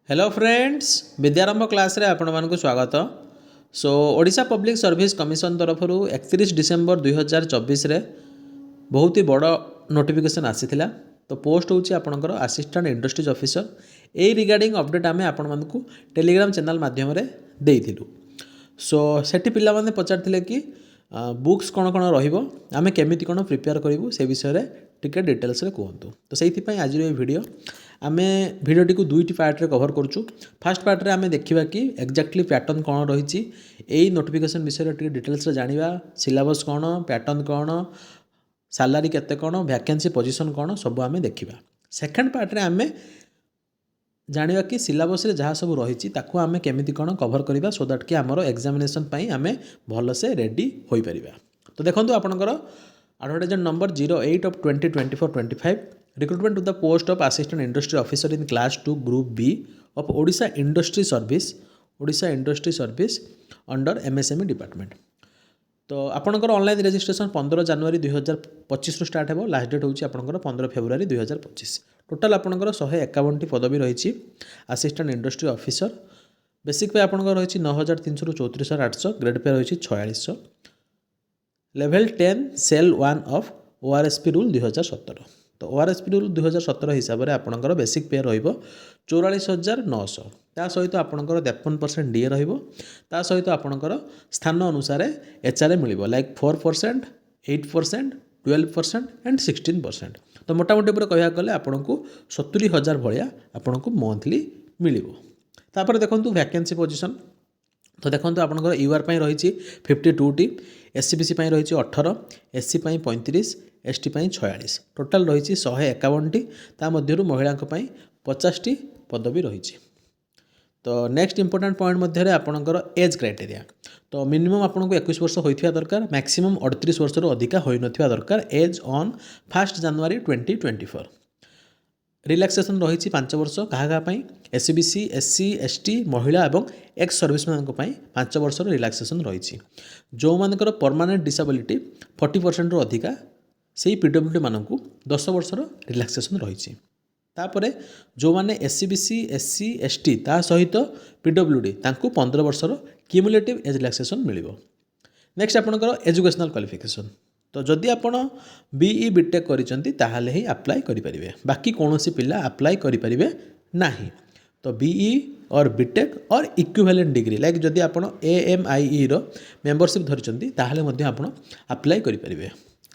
Hello friends विद्यारंभ class रे आपण मानक स्वागत। सो ओडिशा पब्लिक सर्विस कमिशन तरफ 31 डिसेम्बर 2024 रे बहुत ही बड़ नोटिफिकेशन आसीथिला। तो पोस्ट होची आपणकर असिस्टेंट इंडस्ट्रीज ऑफिसर। ए रिगार्डिंग अपडेट आमे आपण मानक टेलीग्राम चैनल माध्यम रे देइथिलु। सो सेठी पिला माने पचारथिले कि बुक्स कौन कौन रहिबो आमे केमिति कौन प्रिपेयर करिवु से विषय रे टिके डिटेल्स रे कहंतु। तो सेइथि पई आज रे वीडियो आमे भिडियोटी को दुईटी पार्ट रे कवर करछु। फर्स्ट पार्ट रे आमे देखिबा कि एक्जेक्टली पैटर्न कौन रहिछि एई नोटिफिकेशन विषय रे टिके डिटेल्स रे जानिबा। सिलेबस कौन, पैटर्न कौन, सैलरी केते कौन, वैकेंसी पोजीशन कौन सब आमे देखिबा। सेकंड पार्ट रे आमे जानिबा कि सिलेबस रे जहाँ सब रहिछि ताकू आमे केमिति कौन कवर करिबा सो दैट कि हमरो एग्जामिनेशन पई आमे भलो से रेडी होई परिबा। तो देखंतु आपनकर advertisement number 08 of 2024-25 recruitment to the post of assistant industry officer in class 2 group B of Odisha industry service under MSME department. तो आपनकर ऑनलाइन रजिस्ट्रेशन 15 जनवरी 2025 स्टार्ट हेबो। लास्ट डेट होची आपनकर 15 फेब्रुआरी 2025। टोटल आपनकर 151 पदवी रही असिस्टेंट इंडस्ट्री ऑफिसर। बेसिक पे आपनकर रही 9300 रु 34800, ग्रेड पे रही 4600। Level 10 cell 1 of ORSP rule 2017। तो ओआरएसपी रूल 2017 हिसाब से आपनकर बेसिक पे रहिबो 44,900। ता सहित आपनकर 53% डीए रहिबो। ता सहित आपनकर स्थान अनुसार एचआरए मिलिबो लाइक 4%, 8%, 12% एंड 16%। तो मोटामोटी पूरा कहया गले आपनको 70,000 भलिया आपनको मंथली मिलिबो। तापर देखंतु वैकेंसी पोजीशन। तो देखंतु आपनकर यूआर पई रही 52 टी, एससीबीसी पई रही 18, एससी पई 35, एसटी पई 46। टोटल रही 151 टी। ता मध्यरु महिला पई 50 टी पदवी रही। तो नेक्स्ट इंपोर्टेंट पॉइंट मध्य रे आपनकर एज क्राइटेरिया। तो मिनिमम आपनको 21 वर्ष होइथिया दरकार, मैक्सिमम 38 वर्ष रो अधिका होई नथिया दरकार एज ऑन 1 जनवरी 2024। रिलैक्सेशन रही 5 वर्ष क्या एससीबीसी, एससी, एसटी, महिला और एक्स सर्विसमैन 5 वर्ष रिलैक्सेशन रही। जो मानकर परमानेंट डिसेबिलिटी 40% रो अधिका से पीडब्ल्यूडी मानक 10 वर्ष रिलैक्सेशन रही। तापर जो माने एससीबीसी, एससी, एसटी ता सहित पीडब्ल्यूडी तांको 15 वर्ष क्यूमुलेटिव एज रिलैक्सेशन मिलिबो। नेक्स्ट आपनकर एजुकेशनल क्वालिफिकेशन। तो जदि आपण बीई बीटेक करिसेंती ताहाले ही अप्लाई करि परिबे, बाकी कोनोसी पिला अप्लाई करि परिबे नाही। तो बीई और बीटेक और इक्विवेलेंट डिग्री लाइक जदि आपण एएमआईई रो मेंबरशिप धरिसेंती ताहाले मध्ये आपण अप्लाई करि परिबे।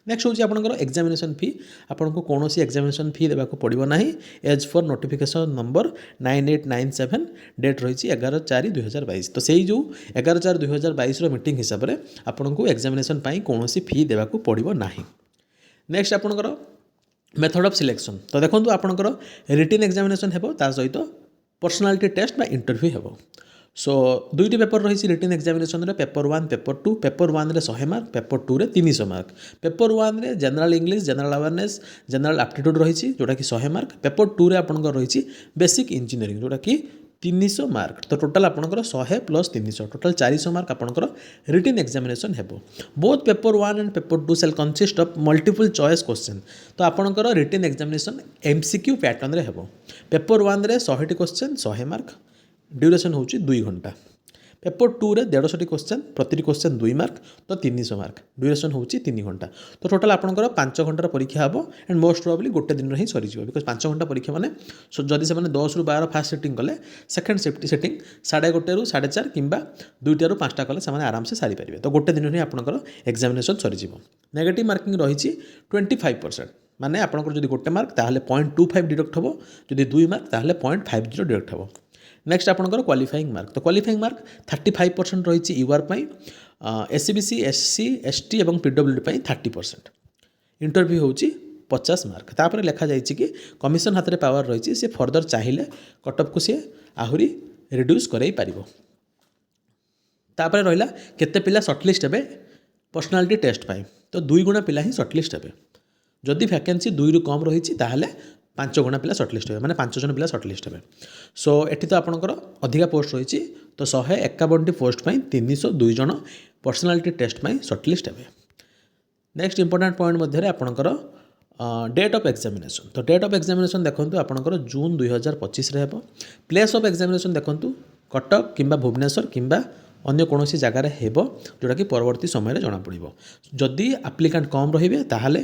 नेक्स्ट होची आपनकर एग्जामिनेशन फी। आपनको कोनोसी एग्जामिनेशन फी देबा को पड़िबो नाही। As per notification number 9897 date रही 11/4/2022। तो सेही जो 11/4/2022 रो मीटिंग हिसाब रे आपनको एग्जामिनेशन पाई कोनोसी फी देबा को पड़िबो नाही। नेक्स्ट आपनकर मेथड ऑफ सिलेक्शन। तो देखंतु आपनकर रिटन एग्जामिनेशन हेबो ता सहित पर्सनालिटी टेस्ट बा इंटरव्यू हेबो। सो दुईटी पेपर रही रिटन एग्जामिनेशन रे पेपर 1 पेपर 2। पेपर 1 रे 100 मार्क, पेपर 2 रे 300 मार्क। पेपर 1 रे general English, general awareness, general aptitude रही जोटा कि 100 मार्क। पेपर 2 रे आपनकर रही बेसिक इंजीनियरिंग जोटा कि 300 मार्क। तो टोटल आपनकर 100 प्लस 300 टोटल 400 मार्क आपनकर रिटन एग्जामिनेशन हेबो। Both paper 1 and paper 2 shall consist of multiple choice question. तो आपनकर रिटन एग्जामिनेशन एमसीक्यू पैटर्न रे हेबो। पेपर 1 रे 100 टी क्वेश्चन 100 मार्क, ड्यूरेशन होची 2 घंटा। पेपर 2 रे 150 टी क्वेश्चन, प्रति क्वेश्चन 2 मार्क तो 300 मार्क, ड्यूरेशन होची 3 घंटा। तो टोटल आपनकर 5 घंटार परीक्षा हेबो एंड मोस्ट प्रोबेबली गोटे दिन रे ही सरी जिवो। बिकॉज 5 घंटा परीक्षा माने जदि से माने 10 रु 12 फास्ट सेटिंग कले सेकंड सेटिंग 1:30 रु 4:30 किंबा 2टा रु 5टा कले से माने आराम से सारी परिबे। तो गोटे दिन रे आपनकर एग्जामिनेशन सरी जिवो। नेगेटिव मार्किंग रही 25%। माने आपनकर जदि गोटे मार्क ताहले 0.25 डिडक्ट हबो, जदि 2 मार्क ताहले 0.50 डिडक्ट हबो। नेक्स्ट आपनकर क्वालिफाइंग मार्क। तो क्वालिफाइंग मार्क 35% रही यूआर पई, एससीबीसी, एससी, एसटी और पीडब्ल्यूडी पई 30%। इंटरव्यू होची 50 मार्क। तापर लिखा जाइछि कि कमिशन हाथ रे पावर रही से फर्दर चाहिए कटअप को सी आहुरी रिड्यूस करई पारिबो। तापर रहिला केते पिला शॉर्टलिस्ट हेबे पर्सनालिटी टेस्ट पाई। तो 2 गुणा पिला ही शॉर्टलिस्ट हेबे। जदि वैकेंसी 2 रु कम रही ताहले 5 गुणा पिला शॉर्टलिस्ट हे माने 5 जन पिला शॉर्टलिस्ट हे। सो एठी तो आपनकर अधिका पोस्ट रही तो 151 टी पोस्ट पई 302 जन पर्सनालिटी टेस्ट पई शॉर्टलिस्ट हे। नेक्स्ट इंपोर्टेंट पॉइंट मध्य रे आपनकर डेट ऑफ एग्जामिनेशन तो डेट ऑफ एग्जामिनेशन देखो आपंकर जून 2025 हे प्लेस ऑफ एग्जामिनेशन देखो कटक किंबा भुवनेश्वर किंबा अन्य कौन जगार हो जोटा कि परवर्ती समय जना पड़ो जदि आप्लिकांट कम रे ताहले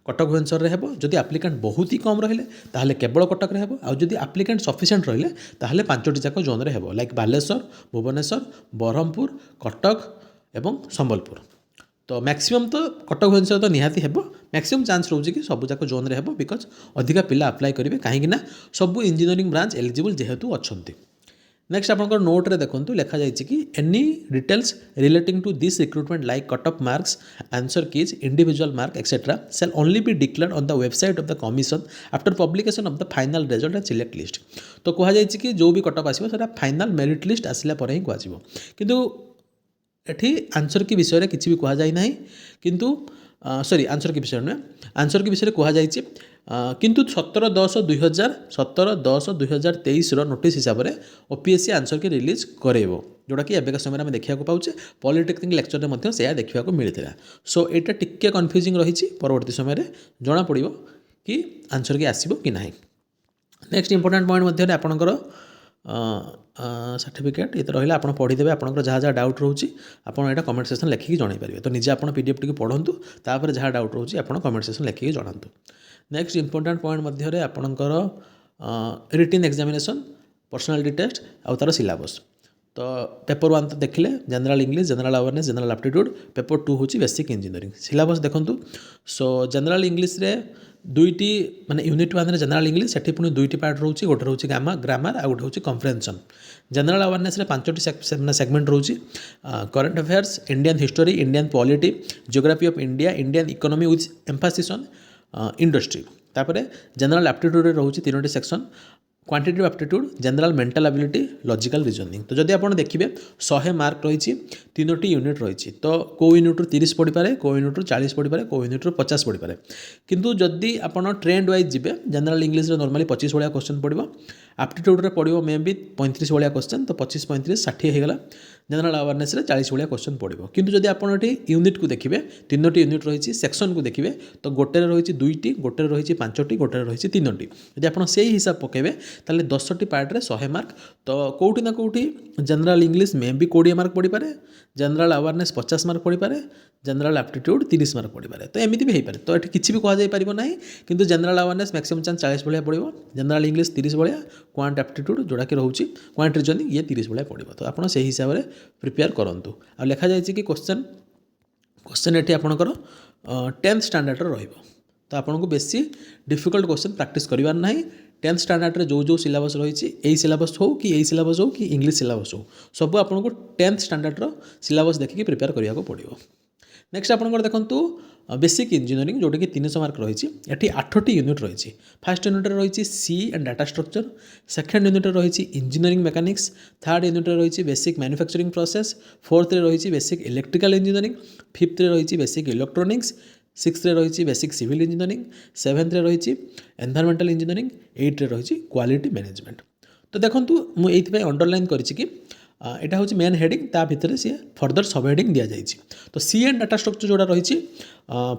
कटक भुवनेश्वर में हो जदि आप्लिकांट बहुत ही कम रहिले ताहले केवल कटक रे हो आउ जदि आप्लिकांट सफिशिएंट रहिले ताहले 5टी जाक जोन रे हो लाइक बालेश्वर भुवनेश्वर ब्रह्मपुर कटक एवं संबलपुर तो मैक्सिमम तो कटक भुवनेश्वर तो निहाती है मैक्सिमम चांस रोचे कि सब जाक जोन रे हो बिकज अधिका पिला अप्लाई करेंगे कहीं सब इंजीनियरिंग ब्रांच एलिजिबल जेहेतु अच्छा नेक्स्ट आपंकर नोट रे देखो लिखा जाइए कि any details relating to this recruitment like cut off marks answer keys individual mark etcetera shall only be declared on the website of the commission after publication of the final result and select list तो कहुई कि जो भी cut off आसो final merit list आसला ही कहुँ किंतु एठी आंसर की विषय में किसी भी कहुई ना किंतु सॉरी आंसर की विषय नुहे आंसर की विषय कहुई किंतु 17/10/2023 नोटिस हिसाब से ओपीएससी आंसर की रिलीज करेबो जोटा कि एबेका समय आम देखा पाचे पॉलिटेक्निक लेक्चर में से देखा मिलता सो यहाँ टिके कन्फ्यूजिंग रही परवर्ती समय जना पड़ो कि आंसर की आसो कि ना नेक्स्ट इंपोर्टेंट पॉइंट मध्य आपणकर सर्टिफिकेट ये तो रहा आप पढ़ीदेवे आपंकर जहाँ जहाँ डाउट रोचे आपड़ कमेंट सेक्शन लिखिकी जन पारे तो निजे आप पीडीएफ टी पढ़ु तापर जहाँ डाउट रोचे आप कमेंट सेक्शन लिखिकी जनातु नेक्स्ट इंपोर्टेंट पॉइंट मध्य आपणकर रिटिन एग्जामिनेशन पर्सनालिटी टेस्ट आउ तार सिलेबस तो पेपर 1 तो देखिले general English general awareness general aptitude paper 2 हूँ बेसिक इंजीनियरिंग सिलेबस देखंतु सो जनरल इंग्लिश रे दुईटी माने यूनिट 1 रे जनरल इंग्लिश सेठी पुणी दुईटी पार्ट रोचे गोटे रोचे ग्रामर आउ गोटे होची कम्प्रेhension जनरल अवेयरनेस रे 5टी सेगमेंट रोचे current affairs Indian history Indian polity geography of India Indian economy with emphasis on industry तापर जनरल एप्टीट्यूड रोचे 3टी section quantitative aptitude general mental ability logical reasoning तो जदि आप देखिए 100 मार्क रही 3टी यूनिट रही तो कौ यूनिट 30 पढ़ी पारे कौ यूनिट 40 पढ़ी पारे कौ यूनिट 50 पढ़ी पारे किंतु जदि आप ट्रेंड वाइज जी जनरल इंग्लिश नॉर्मली 25 भाया क्वेश्चन पड़ो एप्टीट्यूड रे पड़ो मे बी 35 भाया क्वेश्चन तो 25 35 60 होगा जनरल अवेयरनेस रे 40 भाया क्वेश्चन पड़ो किंतु जदि आप यूनिट को देखिए 3टी यूनिट रही सेक्शन को देखिए तो गोटे रही 2टी गोटे रही 5टी गोटे रही 3टी यदि आप से हिसाब पकेबे ताले 10टी पार्ट रे 100 मार्क तो कौटी ना कौटी जनरल इंग्लिश मे भी 20 मार्क पड़ी पारे जनरल अवेयरनेस 50 मार्क पड़ी पारे जनरल एप्टीट्यूड 30 मार्क पड़ी पारे तो एमती भी हो पारे तो ये किसी भी कहुई ना किंतु जनरल अवेयरनेस मैक्सिमम चांस 40 भाया पड़ो जनरल इंग्लिश 30 भाया क्वांट एप्टीट्यूड जोड़ा कि रोचे क्वांट रीजनिंग ये 30 भाया पड़ो तो आप से हिसाब से प्रिपेयर करूँ आ लिखा जाए कि क्वेश्चन ये आपंकर 10th स्टैंडर्ड रहिबो तो आपको बेसी डिफिकल्ट क्वेश्चन प्रैक्टिस करिवार नाही 10th स्टैंडर्ड रे जो सिलेबस रही यही सिलेबस हो कि यही सिलेबस हो कि इंग्लिश सिलेबस हो सब आपको 10th स्टैंडर्ड रो सिलेबस देखिए प्रिपेयर करिया को पड़िबो नेक्स्ट आपंकर देखंतु बेसिक इंजीनियरिंग जोटा कि 300 मार्क रही ये 8टी यूनिट रही फास्ट यूनिट रही C and data structure second unit रही इंजीनियरिंग मेकानिक्स थर्ड यूनिट रही बेसिक मैन्युफैक्चरिंग प्रोसेस फोर्थ रही बेसिक इलेक्ट्रिकल इंजीनियरिंग फिफ्थ रही बेसिक इलेक्ट्रोनिक्स 6th रही बेसिक सिविल इंजीनियरिंग 7th रही एनवायरमेंटल इंजीनियरिंग 8th रही quality management तो देखो मुझे अंडरलाइन करी यहाँ हूँ मेन हेडिंग ता भितर सी फर्दर सब हेडिंग दि जाए तो सी एंड डाटा स्ट्रक्चर जोड़ा रही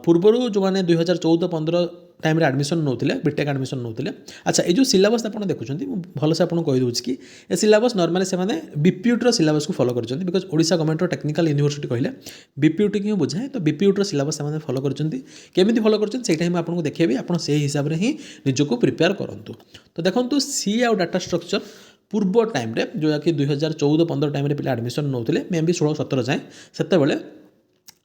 पूर्वर जो मैंने 2014-15 टाइम एडमिशन नौते बीटेक एडमिशन नौते अच्छा ये जो सिलेबस आप देखुं भलसे आपको कहीदे कि ये सिलेबस नॉर्मली से बीपीयूटी सिलेबस को फॉलो कर because Odisha government technical university कहले बीपीयूटी की बुझाए तो बीपीयूटी सिलेबस से फॉलो करमी फॉलो कर आपको देखेबी आप से हिसाब से ही निजक प्रिपेयर करूँ तो देखो सी आउ डाटा स्ट्रक्चर पूर्व टाइम रे जो कि 2014-15 टाइम पे एडमिशन नौते मे बी 16-17 जाए से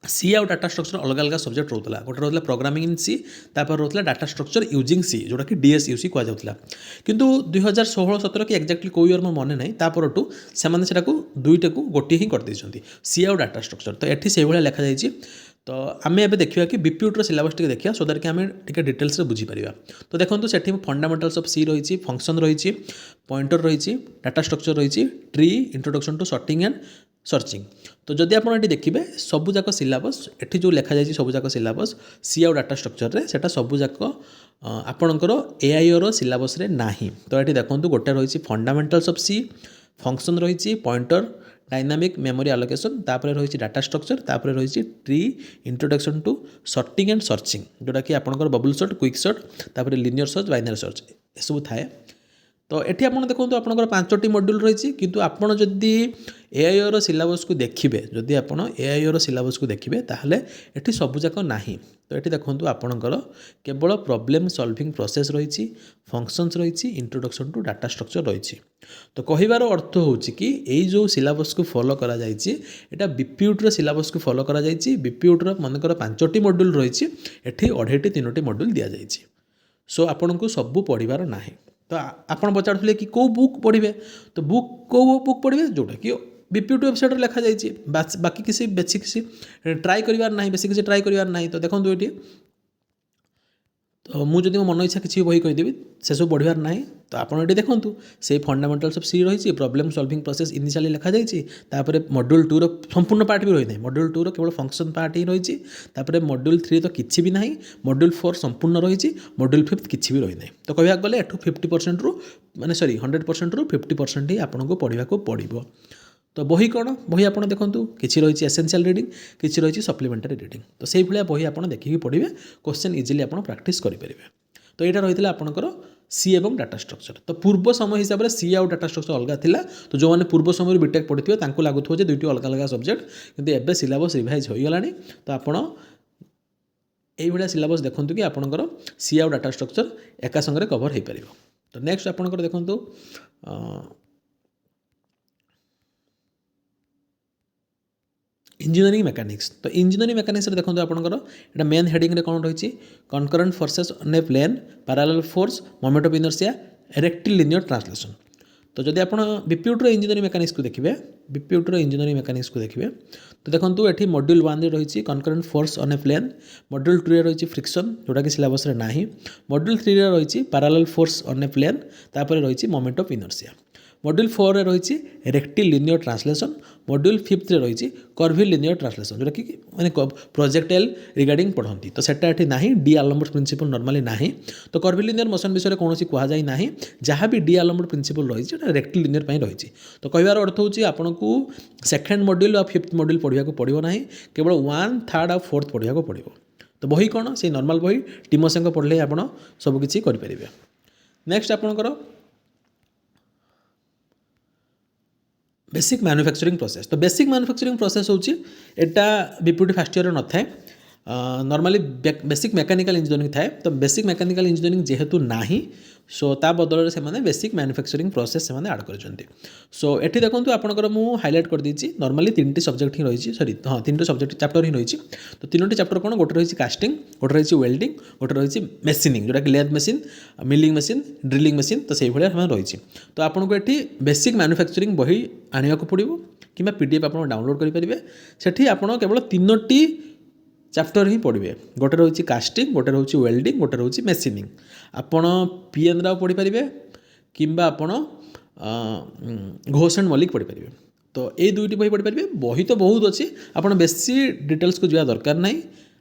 सी आउ डाटा स्ट्रक्चर अलग अलग सब्जेक्ट रोला गोटे रोला प्रोग्रामिंग इन सी तापर रोला डाटा स्ट्रक्चर यूजिंग सी जोटा कि डीएसयूसी कहुला किंतु 2016-17 कि एक्जाक्टली कौ इयर मोर मन नहीं तापरठू से दुईटा को गोटे ही कर सी आउ डाटा स्ट्रक्चर तो ये से लिखा जाइए तो आम ए देखा कि बीपीयूटी सिलेबस टी देखा सो दैट कि आम टे डिटेल्स बुझीपर तो देखो से फंडामेंटल्स ऑफ सी रही फंक्शन रही पॉइंटर रही डाटा स्ट्रक्चर रही tree introduction to sorting and searching तो जदि आप देखिए सबूक सिलेबस ये जो लिखा जाए सबूक सिलेबस सी आउ डाटा स्ट्रक्चर रे सेटा सबूक आपणकर एआईओ सिलेबस रे नाही तो ये देखो गोटे रही फंडामेंटल्स ऑफ सी फंक्शन रही पॉइंटर डायनामिक मेमोरी आलोकेशन तापर रही डाटा स्ट्रक्चर तापर रही tree introduction to sorting and searching जोटा कि आपंकर बबल सर्च क्विक सर्च तापर लिनियर सर्च बाइनरी सर्च एसबू थाए तो ये आप देखो आपंकर 5टी मॉड्यूल रही किंतु आपड़ जदि एआईओ सिलेबस को देखिए जदि आप एआईओ सिलेबस को देखिए ताहले एठी सबुजाक नाही तो ये देखो आपणकर केवल प्रॉब्लम सॉल्विंग प्रोसेस रही फंक्शंस रही इंट्रोडक्शन टू डाटा स्ट्रक्चर रही तो कहिबार अर्थ होची कि एई जो सिलेबस को फॉलो करा जायछि एटा बीपीयूटी सिलेबस को फॉलो करा जायछि बीपीयूटी मनकर 5टी मॉड्यूल रही एठी 2.5 3टी मॉड्यूल दिया जायछि सो आपन को सबू पढ़िबार नाही तो आपन पचाड़े कि कौ बुक पढ़े तो बुक कौ बुक पढ़े जोटा कि बीपीयूटी वेबसाइट लिखा जाइए बाकी किसी बेसी किसी ट्राए करार ना बेसी किसी ट्राए करार ना तो देखो ये तो मुझे मो मन इच्छा किसी बही कहीदेवी से सब पढ़ार ना तो आपड़ ये देखूँ से फंडामेंटल्स ऑफ सी रही प्रॉब्लम सॉल्विंग प्रोसेस इनिशियली लिखा जाइए मॉड्यूल 2 संपूर्ण पार्ट भी रही ना मॉड्यूल 2 केवल फंक्शन पार्ट ही रही मॉड्यूल 3 तो किसी भी ना मॉड्यूल 4 संपूर्ण रही मॉड्यूल 5 किसी भी रही ना तो कहवाक गले एठू 50% रु माने सॉरी 100% रु 50% ही आपको पढ़ा पड़ो तो बही कौन बही आप देखूँ किसी रही एसेंशियल रीडिंग किसी रही सप्लीमेंटारी रीडिंग तो से भाया बही आप देखिए पढ़े क्वेश्चन इजिली आप प्रैक्टिस करेंगे तो यहाँ रही है आपंकर सी एवं डाटा स्ट्रक्चर तो पूर्व समय हिसाब से सी आउ डाटा स्ट्रक्चर अलग थिला तो जो मैंने पूर्व समय बीटेक पढ़ी लगुव दुईटी अलग अलग सब्जेक्ट किंतु एबे सिलेबस रिवाइज हो गलानी तो आपण ये सिलेबस देखूँ कि आपंकर सी आउ डाटा स्ट्रक्चर एका संगे कवर हो पार तो नेक्स्ट आपंकर देखूँ इंजीनियरिंग मेकानिक्स तो इंजीनियरिंग मेकानिक्स देखो आपंकर ये मेन हेडिंग रे कौन रही concurrent forces on a plane parallel force moment of inertia rectilinear translation तो जब आप बीपीयूटी इंजीनियरिंग मेकानिक्स को देखिए बीपीयूटी इंजीनियरिंग मेकानिक्स को देखिए तो देखो ये मॉड्यूल 1 रही concurrent force on a plane module 2 रही फ्रिक्शन जोटा कि सिलेबस रे नाही मॉड्यूल 3 रही parallel force on a plane तापर रही मोमेंट ऑफ इनर्शिया मॉड्यूल 4 रे रही रेक्टिलिनियर ट्रांसलेशन मॉड्यूल 5 रे रही कर्विलिनियर ट्रांसलेशन जोटा कि माने प्रोजेक्टाइल रिगार्डिंग पढ़ती तो सेटा एठी नाही डी आलम्बर्ट प्रिंसिपल नॉर्मली नाही तो कर्विलिनियर मोशन विषय कौन कह जाए ना जहाँ भी डी आलम्बर्ट प्रिंसिपल रही रेक्टिलिनियर रही तो कहबार अर्थ होची आपको सेकेंड मॉड्यूल और 5th मॉड्यूल पढ़ा पड़ो ना केवल 1, 3rd और 4th पढ़ा पड़ो तो बही कौन से नॉर्मल बही टीमोसेंको पढ़ले आप सबकि करेंगे नेक्स्ट आपंकर बेसिक मैन्युफैक्चरिंग प्रोसेस तो बेसिक मैन्युफैक्चरिंग प्रोसेस होची एटा बीपीयूटी फर्स्ट ईयर न थाए नॉर्मली बेसिक मैकेनिकल इंजीनियरिंग थाए तो बेसिक मैकेनिकल इंजीनियरिंग जेहेतु नाही सो ता बदल से माने बेसिक मैन्युफैक्चरिंग प्रोसेस से माने ऐड करछन्ती सो एठी देखंतु आपनकर मु हाइलाइट कर दीची नॉर्मली 3टी सब्जेक्ट ही रही सॉरी हाँ 3टी सब्जेक्ट चैप्टर ही रही तो 3टी चैप्टर कौन गोटे रही कास्टिंग गोटे रही वेल्डिंग गोटे रही मेसिनिंग जोटा कि lathe machine milling machine drilling machine तो से भाया रही तो आपको ये बेसिक मैन्युफैक्चरिंग बही आने को पड़ो कि पीडीएफ आप डाउनलोड करेंगे सेठी आप केवल 3टी चैप्टर ही पढ़े गोटे रही कास्टिंग गोटे रही वेल्डिंग गोटे रही मेसिनिंग आपण पीएन राव पढ़ी पारे कि घोष एंड मल्लिक पढ़ी पारे तो ये दुईटी बही पढ़ी पारे बही तो बहुत अच्छी आपड़ बेसी डिटेल्स को जावा दरकार ना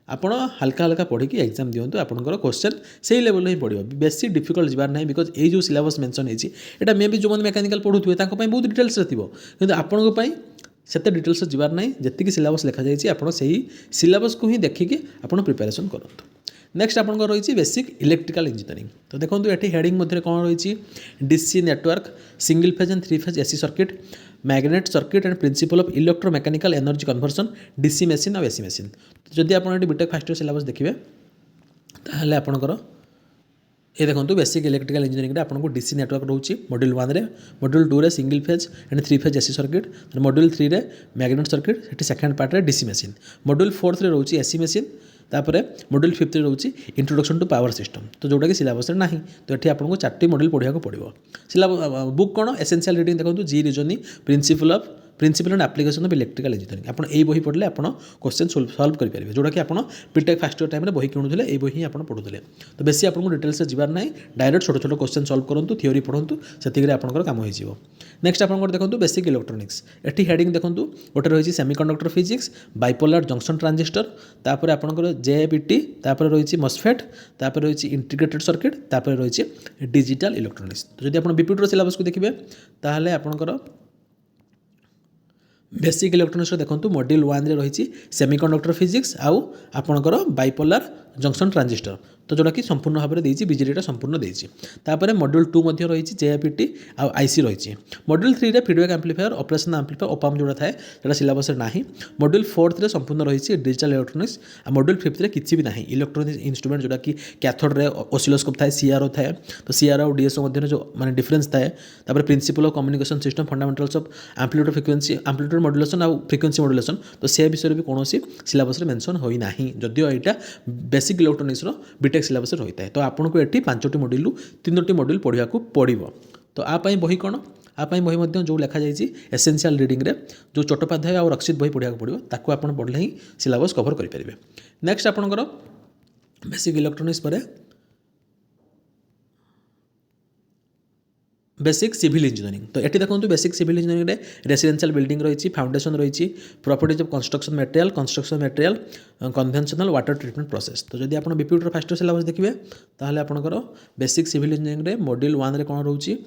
आपड़ हल्का हल्का पढ़ी एग्जाम दिंतु आपंकर क्वेश्चन से ही लेवल ही पड़ो बेसी डिफिकल्ट जबार ना बिकज ये जो सिलेबस मेंशन है मे भी जो मैकेनिकल पढ़ुए बहुत डिटेल्स कि आपण सेते डिटेल्स जबार ना जी सिलेबस लिखा जाए आप सिलेबस को ही देखिकी आप प्रिपेरेसन करूँ नेक्स्ट आपंकर रही बेसिक इलेक्ट्रिकल इंजीनियरिंग तो देखो ये हेडिंग मध्य कौन रही DC network single phase and 3 phase AC circuit magnet circuit and principle of electromechanical energy conversion DC machine और एसी मशीन तो जदि आप बीटेक फर्स्ट ईयर सिलेबस देखिए ताहले आपंकर ये देखो बेसिक इलेक्ट्रिकल इंजीनियरिंग आपको डीसी नेटवर्क रोचे मॉड्यूल 1 रे मॉड्यूल 2 रे single phase and 3 phase AC circuit module 3 रे मैग्नेट सर्किट सेठी सेकेंड पार्ट रे डीसी मशीन मॉड्यूल 4 रे रोचे एसी मशीन तापर मॉड्यूल 5 रे रोचे इंट्रोडक्शन टू पावर सिस्टम तो जोटा कि सिलेबस रे नाही तो ये आपको 4टी मॉड्यूल पढ़ा पड़ो सिलेबस बुक कौन एसेंशियल रीडिंग देखो G reasoning principle and application of electrical engineering आप बही पढ़ले आप क्वेश्चन सॉल्व करेंगे जोटा कि आप बीटेक फर्स्ट ईयर टाइम बही किणुले ये बही आप पढ़ुले तो बेसी आपको डिटेल्स जबार ना डायरेक्ट छोट छोट क्वेश्चन सॉल्व करूँ थ्योरी पढ़ू से आपंकर काम हो नेक्स्ट आप देखो बेसिक इलेक्ट्रोनिक्स एटी हेडिंग देखो गोटे रही सेमीकंडक्टर फिजिक्स बाइपोलार जंक्शन ट्रांजिस्टर तापर आपंकर जेएपीटी तापर रही मॉस्फेट तापर रही इंटीग्रेटेड सर्किट तापर रही डिजिटल इलेक्ट्रोनिक्स तो जब आप बीपीयूटी सिलेबस को देखिए ताहले आपंकर बेसिक इलेक्ट्रोनिक्स देखो मॉड्यूल 1 रे रही सेमीकंडक्टर फिजिक्स आउ आपणकर बाइपोलार जंक्शन ट्रांजिस्टर तो जोटा कि संपूर्ण भाव में देती बीजेडीटा संपूर्ण देती तापर मॉड्यूल 2 रही जेआईपीटी आउ आईसी रही मॉड्यूल 3 रे फीडबैक एम्प्लीफायर ऑपरेशन एम्प्लीफायर ओपाम जोड़ा थाए जोटा सिलेबस ना मॉड्यूल 4 रे संपूर्ण रही डिजिटल इलेक्ट्रोनिक्स आ मॉड्यूल 5 रे किसी भी ना इलेक्ट्रोनिक्स इंस्ट्रूमेंट जोटा कि कैथोड रे ओसिलोस्कोप थाए सीआरओ थाए तो सीआरओ और डीएसओ मध्य जो माने डिफरेंस थाए तापर principle of communication system fundamentals of amplitude frequency amplitude modulation और फ्रिक्वेंसी मॉड्यूलेशन तो से विषय भी कौन सिलेबस मेंशन होई नाही जदियो एटा बेसिक इलेक्ट्रोनिक्स बीटेक सिलेबस रही है तो आपको ये 5टी मॉड्यूल 3टी मॉड्यूल पढ़ा पड़ो तो आपाई बही कौन आपाई बही जो लिखा जाइए एसेंशियल रीडिंग रे जो चट्टोपाध्याय और रक्षित बही पढ़ा पड़ो ताको आप पढ़ले ही सिलेबस कवर करेंगे नेक्स्ट आपंकर बेसिक इलेक्ट्रोनिक्स पर बेसिक सिविल इंजीनियरिंग तो ये देखो बेसिक सिविल इंजीनियरिंग रे रेसिडेंशियल बिल्डिंग रही फाउंडेशन रही properties of construction material conventional water treatment process तो जब आप बीपीयूटी फास्ट सिलेबस देखिए ताहले आपनकर बेसिक सिविल इंजीनियरिंग रे मॉड्यूल 1 रे कौन रोचे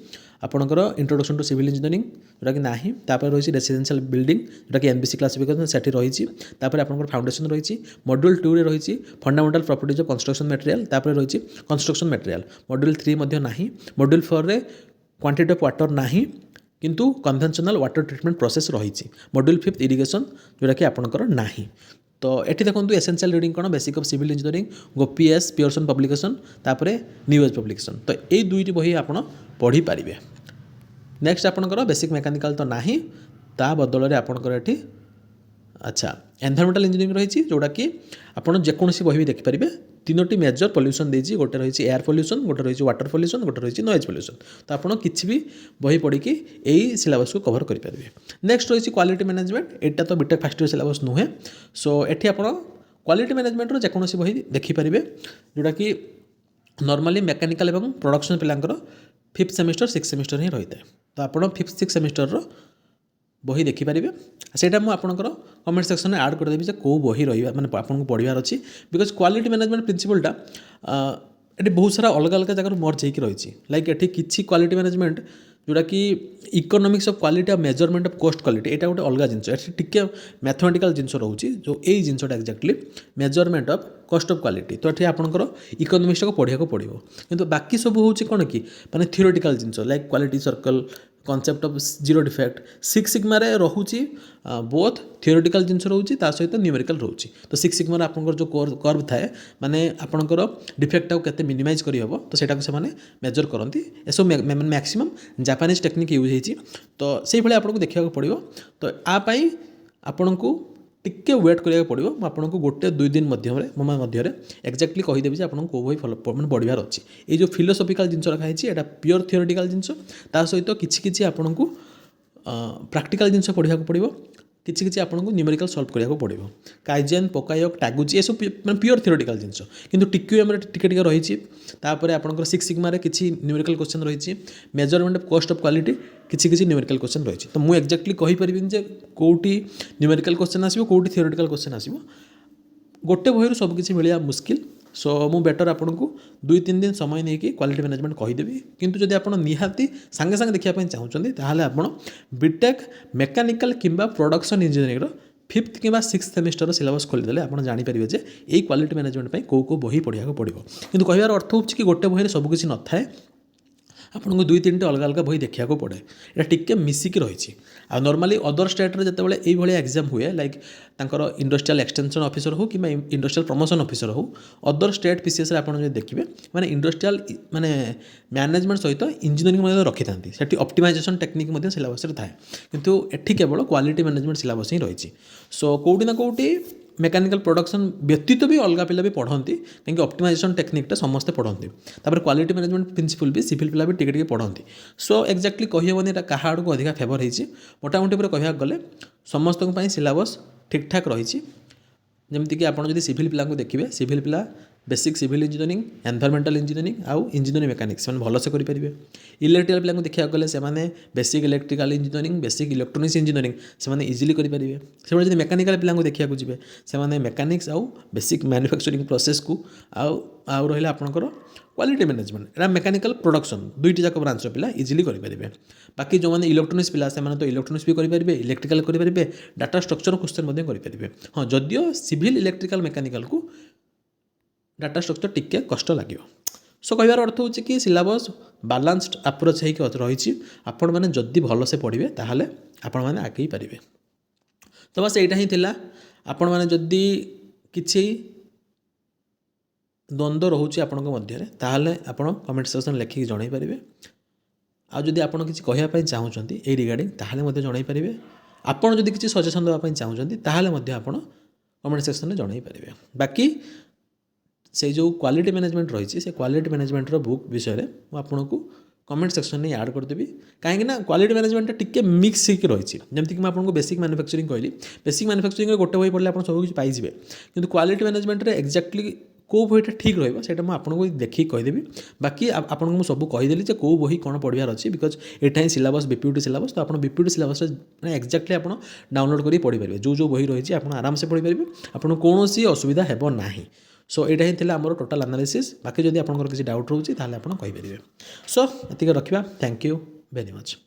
आपनकर इंट्रोडक्शन टू सिविल इंजीनियरिंग जोटा कि नाही तापर रही रेसिडेंशियल बिल्डिंग जोटा कि एनबीसी क्लासिफिकेशन सेठी रही तापर आपनकर फाउंडेशन रही मॉड्यूल 2 रे रही fundamental properties of construction material तापर रही कंस्ट्रक्शन मटेरियल मॉड्यूल 3 मध्ये नाही मॉड्यूल 4 रे क्वांटिटी ऑफ वाटर नाही किंतु कन्वेंशनल वाटर ट्रीटमेंट प्रोसेस रही मॉड्यूल 5 इरिगेशन जोटा कि आपनकर नाही तो ये देखो एसेंशियल रीडिंग कौन basic of civil engineering Gopi S Pearson publication तापर न्यू एज पब्लिकेशन तो ये दुईटी बही आप पढ़ी पारे नेक्स्ट आपनकर बेसिक मेकानिकल तो नाही ता बदल में आपनकर ये अच्छा एनवायरमेंटल इंजीनियरिंग रही जोटा कि आपड़ जेकोसी बही भी देखिपारे 3टी मेजर पॉल्यूशन देती गोटे रही एयर पॉल्यूशन गोटे रही वाटर पॉल्यूशन गोटे रही नॉइज पॉल्यूशन तो आपड़ किसी भी बही पढ़ी यही सिलेबस को कवर करेंगे नेक्स्ट रही क्वालिटी मैनेजमेंट एटा तो बीटेक फास्ट ईयर सिलेबस नुहे सो एटी आप क्वालिटी मैनेजमेंटर जेकोसी बही देखिपारे जोटा कि नॉर्मली मेकानिकल और प्रोडक्शन पिलांकर 5th सेमेस्टर 6th सेमेस्टर ही रही है तो आप 5th 6th सेमेस्टर बही देखिपारे सेटा मुझे आपंकर कमेंट सेक्शन में आड करदेवी कौ बही रही मैंने आपको पढ़ार अच्छी बिकज क्वालिटी मैनेजमेंट प्रिंसिपलटा ये बहुत सारा अलग अलग जगह मर्ज होकर रही लाइक ये किसी क्वालिटी मैनेजमेंट जोटा कि इकोनॉमिक्स ऑफ क्वालिटी और मेजरमेंट ऑफ कॉस्ट क्वालिटी यहाँ गोटे अलग जिनस ये टिके मैथमेटिकल जिनस रोचे जो यही जिनसटा exactly measurement of cost of quality तो ये आपंकर इकोनॉमिक्स को पढ़ाक पड़ो किंतु बाकी सब हूँ कौन कि माने theoretical genus like quality circle concept of zero defect 6 sigma रे रोचे बोथ थियोरेटिकल जिनस रोचे सहित न्यूमेरिकल रोचे तो 6 सिग्मा आपंकर जो कर्व थाए माने आपंकर डिफेक्ट केते मिनिमाइज करी हबो तो सेटा को से माने मेजर करंती एसो मैक्सिमम जापानीज टेक्निक यूज होईची तो सेही भले आपको देखिया पड़ो तो आ पाई आपनको टिके वेट करा पड़ो आपको गोटे 2 दिन मध्य एक्जाक्टली कहीदेवी आपको कौ बही फॉलो मैंने पढ़ार अच्छी ये जो फिलोसफिकल जिन रखाई यहाँ प्योर थियोरेटिकल जिनस सहित किसी आपको प्रैक्टिकल जिनस पढ़ा पड़ो किसी आपको न्यूमेरिकल सॉल्व करा पड़ो काइजेन पोकायोग टैगुची ये सब मैं प्योर थियोरेटिकल जिनस किंतु टिक्यूएम टिके रही आपंकर 6 सिग्मा किसी न्यूमेरिकल क्वेश्चन रही measurement of cost of quality किसी न्यूमेरिकल क्वेश्चन रही तो मुझे एक्जाक्टली कहीपरि जे कौटी न्यूमेरिकल क्वेश्चन आसो कौटी थियोरेटिकल क्वेश्चन आसो गोटे बही सबकि मिलवा मुस्किल सो मु बेटर आपको 2-3 दिन समय नहीं कि क्वालिटी मैनेजमेंट कहीदेवी किंतु जब आप निहाती सांगे सांगे देखा चाहते ताहले आपण बीटेक मेकानिकल किंबा प्रोडक्शन इंजीनियरिंग 5th कि 6th सेमेस्टर सिलेबस खोलीदे आप जानीपारे जे यही क्वालिटी मैनेजमेंट कौ कौ बही पढ़ा पड़ो किंतु कहबार अर्थ हो कि गोटे बही सबकिछि न थाए आपको 2-3टी अलग अलग बही देखा पड़े ये टिके मिसिकी रही नॉर्मली अदर स्टेट रे जितेबाला ये एग्जाम हुए लाइक तांकर इंडस्ट्रियल एक्सटेंशन ऑफिसर हो कि इंडस्ट्रियल प्रमोशन ऑफिसर हो अदर स्टेट पीसीएस रे आपन देखिए माने इंडस्ट्रियल माने मैनेजमेंट सहित इंजीनियरिंग रखी था सेठी ऑप्टिमाइजेशन टेक्निक सिलेबस थाए किंतु एठी केवल क्वालिटी मैनेजमेंट सिलेबस ही रही सो कौटी ना कौटी मेकानिकल प्रोडक्शन व्यतीत भी अलग पिला भी पढ़ती कहीं ऑप्टिमाइजेशन टेक्निकटा समस्ते पढ़ती तापर क्वालिटी मैनेजमेंट प्रिंसिपल भी सिविल पिला भी टिके पढ़ती सो एक्जाक्टली कहीहबनी क्या आड़ को अधिक फेवर होती मोटामोटी पर कहवाक गले समस्त सिलेबस ठीक ठाक रही जमीक आप सिविल पिला देखिए सिविल पिला basic civil engineering environmental engineering आउ इंजीनियरिंग मेकानिक्स से भलसे करेंगे इलेक्ट्रिकल पिला देखा गले से basic electrical engineering basic electronics engineering से इजिली करेंगे से जब मेकानिकल पिला देखा जी से मेकानिक्स आउ बेसिक मैन्युफैक्चरिंग प्रोसेस को आउ रहा आपंकर क्वालिटी मैनेजमेंट एटा मेकानिकल प्रोडक्शन दुईटी जाक ब्रांच पिला इजिली करेंगे। बाकी जो मैंने इलेक्ट्रोनिक्स पिला से तो इलेक्ट्रोनिक्स भी करेंगे, इलेक्ट्रिकल करेंगे, डाटा स्ट्रक्चर क्वेश्चन करेंगे। हाँ जदियो सिविल इलेक्ट्रिकल मेकानिकल को डाटा स्ट्रक्चर टिके कष्ट लगे। सो कहार अर्थ हो कि सिलेबस बालान्सड अप्रोच होकर रही आपण मैंने जदि भलसे पढ़े ताहले आपण मैंने आगे पारे। तो बस यहाँ ही थिला। आपण मैंने जदि किसी द्वंद्व रोचे आपण मध्य ताहले आपण कमेंट सेक्शन लिखिक जन पारे। आदि आप किसी कहवाई चाहूँगी ये रिगार्डिंग ताहले मध्य जन पारे। आपड़ जदि किसी सजेसन देवाई चाहूँगी ताहले मध्य आपण कमेंट सेक्शन में जन पारे। बाकी से जो क्वालिटी मैनेजमेंट रही से क्वालिटी मैनेजमेंट बुक विषय में आपको कमेंट सेक्शन में ऐड करदेवी। कहीं क्वालिटी मैनेजमेंट टिके मिक्स होकर रही जमीक मैं आपको बेसिक मैन्युफैक्चरिंग कहली। बेसिक मैन्युफैक्चरिंग गोटे बही पढ़ले आप सब कुछ पाइबे, किंतु क्वालिटी मैनेजमेंट एक्जाक्टली कौ बहीटा ठीक रहा मुझे देखिए कहीदेवी। बाकी आपको मुझे सब कहीदेली कौ बही कौन पढ़ार अच्छी because Etah he syllabus BPUT syllabus. तो आप बीपीयूटी सिलेबस एक्जाक्टली आप डाउनलोड कर पढ़ी पारे। जो जो बही रही आप आराम से पढ़ी पारे, आपको कौन असुविधा हेब ना। सो यहाँ ही आमर टोटाल एनालिसिस। बाकी जब आपंकर किसी डाउट रोचे ताहले आप कहीपर। सो ये रखा। Thank you very much.